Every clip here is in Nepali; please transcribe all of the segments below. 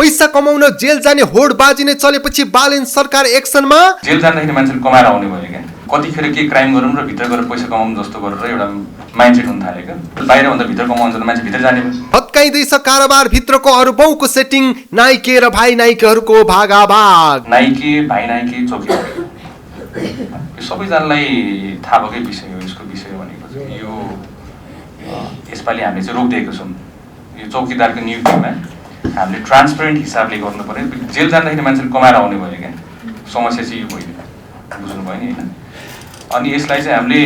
पैसा कमाउन जेल जाने होडबाजी नै चलेपछि बालेन सरकार एक्सनमा। जेल जाँदाखेरि मान्छेले कमाएर आउने भयो क्या, कतिखेर के क्राइम गरौँ र भित्र गएर पैसा कमाउँ जस्तो गरेर एउटा माइन्डसेट हुन थाल्यो क्या। बाहिरभन्दा भित्र कमाउँछ त मान्छे भित्र जाने भयो। हत्काइँदैछ कारोबार भित्रको अरुबौंको सेटिङ, नाइके र भाइ नाइकेहरूको भागाभाग। नाइके, भाइ नाइके, चौकीदार, यो सबैजनालाई थाहा भएकै विषय हो। यसको विषय भनेको चाहिँ यो यसपालि हामीले चाहिँ रोकिदिएको छौँ। यो चौकीदारको नियुक्तिमा हामीले ट्रान्सपेरेन्ट हिसाबले गर्नु पर्यो। जेल जाँदाखेरि मान्छेले कमाएर आउने भयो क्या, समस्या चाहिँ यो भयो, बुझ्नुभयो नि होइन। अनि यसलाई चाहिँ हामीले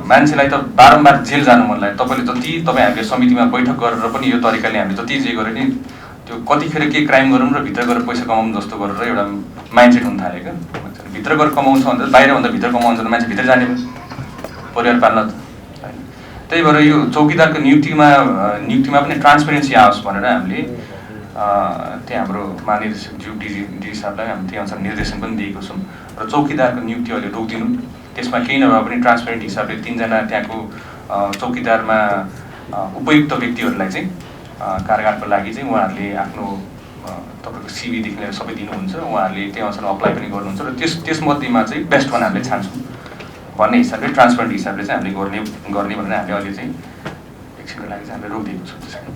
मान्छेलाई त बारम्बार जेल जानु मन लाग्यो। तपाईँ हामीले समितिमा बैठक गरेर पनि यो तरिकाले हामीले जति जे गऱ्यो नि त्यो कतिखेर के क्राइम गरौँ र भित्र गएर पैसा कमाउँ जस्तो गरेर एउटा माइन्डसेट हुन थाल्यो क्या। भित्र गएर कमाउँछ भन्दा बाहिरभन्दा भित्र कमाउँछ भने मान्छे भित्र जाने भयो, परिवार पाल्न त होइन। त्यही भएर यो चौकीदारको नियुक्तिमा पनि ट्रान्सपेरेन्सी आओस् भनेर हामीले त्यहाँ हाम्रो महानिर्देशक डिजी साहबलाई हामी त्यही अनुसार निर्देशन पनि दिएको छौँ। र चौकीदारको नियुक्ति अहिले रोकिदिनु, त्यसमा केही नभए पनि ट्रान्सपेरेन्ट हिसाबले 3 जना त्यहाँको चौकीदारमा उपयुक्त व्यक्तिहरूलाई चाहिँ कारागारको लागि चाहिँ उहाँहरूले आफ्नो तपाईँको सिभीदेखि लिएर सबै दिनुहुन्छ। उहाँहरूले त्यही अनुसार अप्लाई पनि गर्नुहुन्छ र त्यसमध्येमा चाहिँ बेस्ट वान हामीले छान्छौँ भन्ने हिसाबले ट्रान्सपेरेन्ट हिसाबले चाहिँ हामीले गर्ने भनेर हामीले अहिले चाहिँ एकछिनको लागि चाहिँ हामीले रोकिदिएको छौँ।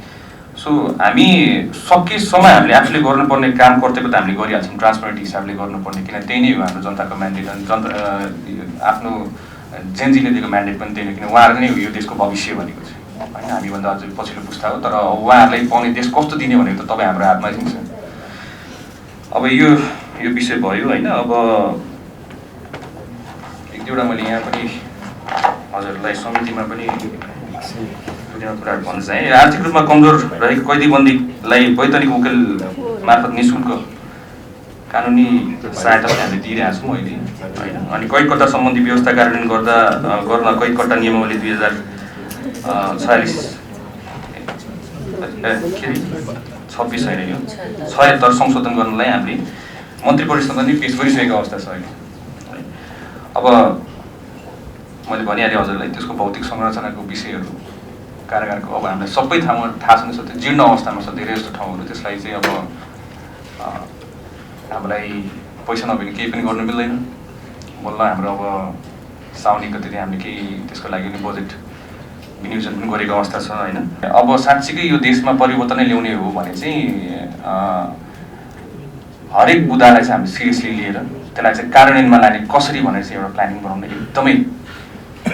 सो हामी सकेसम्म हामीले आफूले गर्नुपर्ने काम कर्तव्य त हामीले गरिहाल्छौँ ट्रान्सपेरेन्ट हिसाबले गर्नुपर्ने, किन त्यही नै हो हाम्रो जनताको म्यान्डेट। आफ्नो जेनजीले दिएको म्यान्डेट पनि त्यही हो, किन उहाँहरू नै हो यो देशको भविष्य भनेको चाहिँ होइन। हामीभन्दा अझै पछिल्लो पुस्ता हो, तर उहाँहरूलाई पाउने देश कस्तो दिने भनेको त तपाईँ हाम्रो हातमा चाहिँ छ। अब यो विषय भयो होइन। अब एक दुईवटा मैले यहाँ पनि हजुरहरूलाई समितिमा पनि कुराहरू भन्न चाहेँ। आर्थिक रूपमा कमजोर रहेको कैदीबन्दीलाई वैतनिक वकिल मार्फत निःशुल्क कानुनी सहायता हामीले दिइरहेको छौँ अहिले होइन। अनि कैदकर्ता सम्बन्धी व्यवस्था कार्यान्वयन गर्न कैदकर्ता नियमावली 2026 होइन यो 76 संशोधन गर्नलाई हामीले मन्त्री परिषदमा पनि पेश गरिसकेको अवस्था छ अहिले। अब मैले भनिहालेँ हजुरलाई त्यसको भौतिक संरचनाको विषयहरू कारागारको अब हामीलाई सबै थाहा छन्। त्यो जीर्ण अवस्थामा छ धेरै जस्तो ठाउँहरू। त्यसलाई चाहिँ अब हामीलाई पैसा नभए केही पनि गर्नु मिल्दैन। बल्ल हाम्रो अब साउनी गतिले हामीले केही त्यसको लागि पनि बजेट विनियोजन पनि गरेको अवस्था छ होइन। अब साँच्चीकै यो देशमा परिवर्तनै ल्याउने हो भने चाहिँ हरेक मुद्दालाई चाहिँ हामीले सिरियसली लिएर त्यसलाई चाहिँ कार्यान्वयनमा लाने कसरी भनेर चाहिँ एउटा प्लानिङ बनाउन एकदमै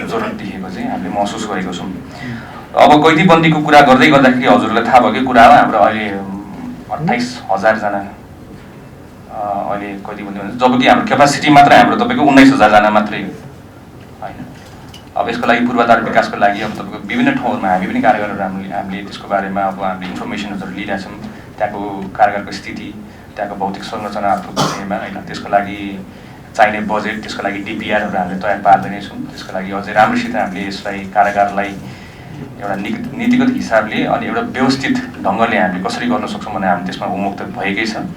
जरुरत देखेको चाहिँ हामीले महसुस गरेको छौँ। अब कैदीबन्दीको कुरा गर्दै गर्दाखेरि हजुरलाई थाहा भएकै कुरा हो, हाम्रो अहिले 28,000 जना अहिले कैदीबन्दी भन्छ, जबकि हाम्रो क्यापासिटी मात्र हाम्रो तपाईँको 19,000 जना मात्रै हो होइन। अब यसको लागि पूर्वाधार विकासको लागि अब तपाईँको विभिन्न ठाउँहरूमा हामी पनि कारागारहरू हामीले त्यसको बारेमा अब हामीले इन्फर्मेसनहरू लिइरहेछौँ। त्यहाँको कारागारको स्थिति, त्यहाँको भौतिक संरचनाहरूको विषयमा होइन, त्यसको लागि चाहिने बजेट, त्यसको लागि डिपिआरहरू हामीले तयार पार्दै नै छौँ। त्यसको लागि अझै राम्रोसित हामीले यसलाई कारागारलाई एउटा नीतिगत हिसाबले अनि एउटा व्यवस्थित ढङ्गले हामीले कसरी गर्न सक्छौँ भने हामी त्यसमा उन्मुक्त भएकै छ।